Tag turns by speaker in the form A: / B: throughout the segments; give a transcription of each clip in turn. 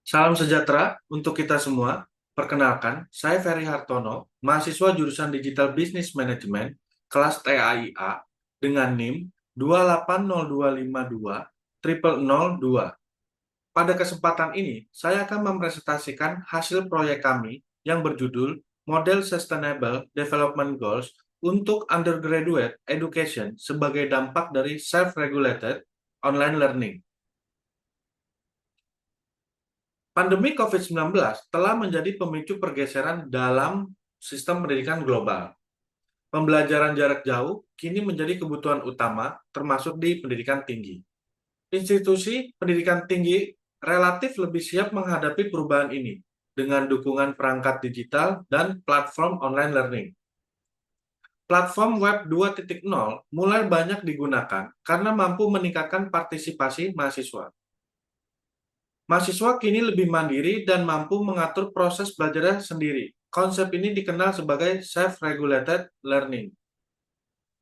A: Salam sejahtera untuk kita semua. Perkenalkan, saya Ferry Hartono, mahasiswa jurusan Digital Business Management, kelas TAIA, dengan NIM 28025200002. Pada kesempatan ini, saya akan mempresentasikan hasil proyek kami yang berjudul Model Sustainable Development Goals untuk Undergraduate Education sebagai dampak dari Self-Regulated Online Learning. Pandemi COVID-19 telah menjadi pemicu pergeseran dalam sistem pendidikan global. Pembelajaran jarak jauh kini menjadi kebutuhan utama, termasuk di pendidikan tinggi. Institusi pendidikan tinggi relatif lebih siap menghadapi perubahan ini dengan dukungan perangkat digital dan platform online learning. Platform Web 2.0 mulai banyak digunakan karena mampu meningkatkan partisipasi mahasiswa. Mahasiswa kini lebih mandiri dan mampu mengatur proses belajarnya sendiri. Konsep ini dikenal sebagai self-regulated learning.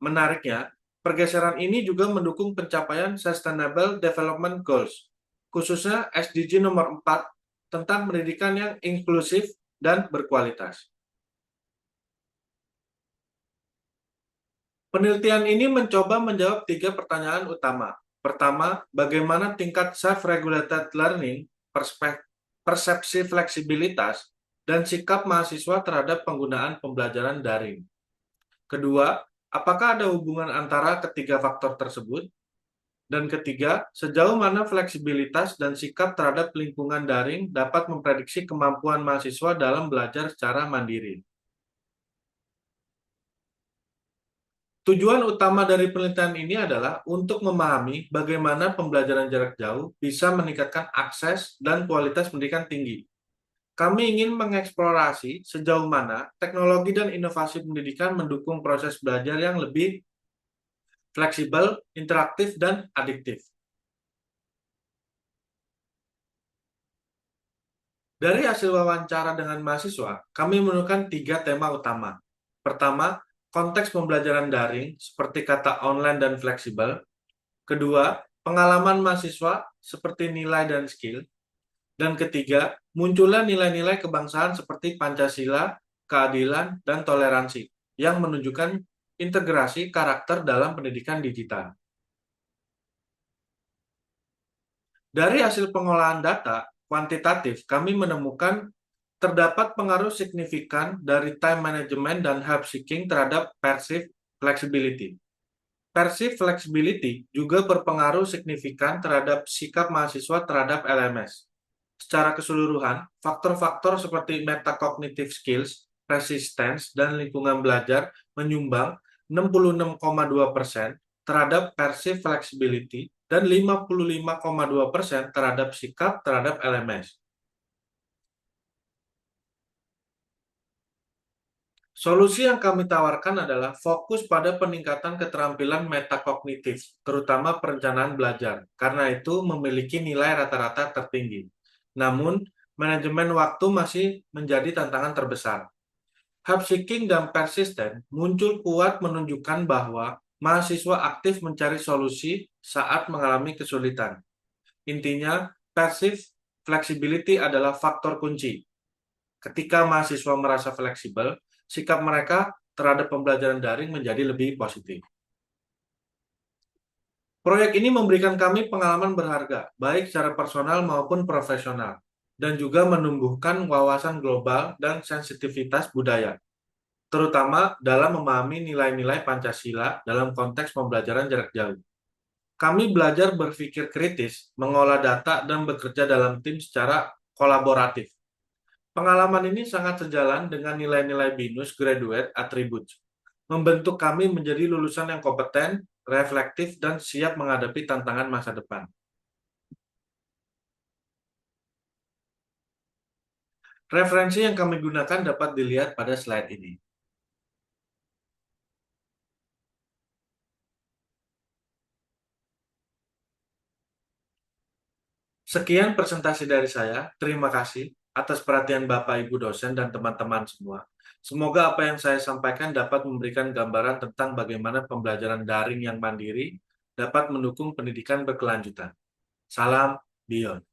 A: Menariknya, pergeseran ini juga mendukung pencapaian Sustainable Development Goals, khususnya SDG nomor 4 tentang pendidikan yang inklusif dan berkualitas. Penelitian ini mencoba menjawab 3 pertanyaan utama. Pertama, bagaimana tingkat self-regulated learning, persepsi fleksibilitas, dan sikap mahasiswa terhadap penggunaan pembelajaran daring. Kedua, apakah ada hubungan antara ketiga faktor tersebut? Dan ketiga, sejauh mana fleksibilitas dan sikap terhadap lingkungan daring dapat memprediksi kemampuan mahasiswa dalam belajar secara mandiri. Tujuan utama dari penelitian ini adalah untuk memahami bagaimana pembelajaran jarak jauh bisa meningkatkan akses dan kualitas pendidikan tinggi. Kami ingin mengeksplorasi sejauh mana teknologi dan inovasi pendidikan mendukung proses belajar yang lebih fleksibel, interaktif, dan adiktif. Dari hasil wawancara dengan mahasiswa, kami menemukan 3 tema utama. Pertama, konteks pembelajaran daring seperti kata online dan fleksibel. Kedua, pengalaman mahasiswa seperti nilai dan skill. Dan ketiga, munculnya nilai-nilai kebangsaan seperti Pancasila, keadilan, dan toleransi yang menunjukkan integrasi karakter dalam pendidikan digital. Dari hasil pengolahan data kuantitatif, kami menemukan terdapat pengaruh signifikan dari time management dan help seeking terhadap perceived flexibility. Perceived flexibility juga berpengaruh signifikan terhadap sikap mahasiswa terhadap LMS. Secara keseluruhan, faktor-faktor seperti metacognitive skills, resistance, dan lingkungan belajar menyumbang 66,2% terhadap perceived flexibility dan 55,2% terhadap sikap terhadap LMS. Solusi yang kami tawarkan adalah fokus pada peningkatan keterampilan metakognitif, terutama perencanaan belajar, karena itu memiliki nilai rata-rata tertinggi. Namun, manajemen waktu masih menjadi tantangan terbesar. Help seeking dan persisten muncul kuat menunjukkan bahwa mahasiswa aktif mencari solusi saat mengalami kesulitan. Intinya, perceived flexibility adalah faktor kunci. Ketika mahasiswa merasa fleksibel, sikap mereka terhadap pembelajaran daring menjadi lebih positif. Proyek ini memberikan kami pengalaman berharga, baik secara personal maupun profesional, dan juga menumbuhkan wawasan global dan sensitivitas budaya, terutama dalam memahami nilai-nilai Pancasila dalam konteks pembelajaran jarak jauh. Kami belajar berpikir kritis, mengolah data, dan bekerja dalam tim secara kolaboratif. Pengalaman ini sangat sejalan dengan nilai-nilai BINUS Graduate Attributes, membentuk kami menjadi lulusan yang kompeten, reflektif, dan siap menghadapi tantangan masa depan. Referensi yang kami gunakan dapat dilihat pada slide ini. Sekian presentasi dari saya. Terima kasih atas perhatian Bapak, Ibu dosen, dan teman-teman semua. Semoga apa yang saya sampaikan dapat memberikan gambaran tentang bagaimana pembelajaran daring yang mandiri dapat mendukung pendidikan berkelanjutan. Salam Beyond.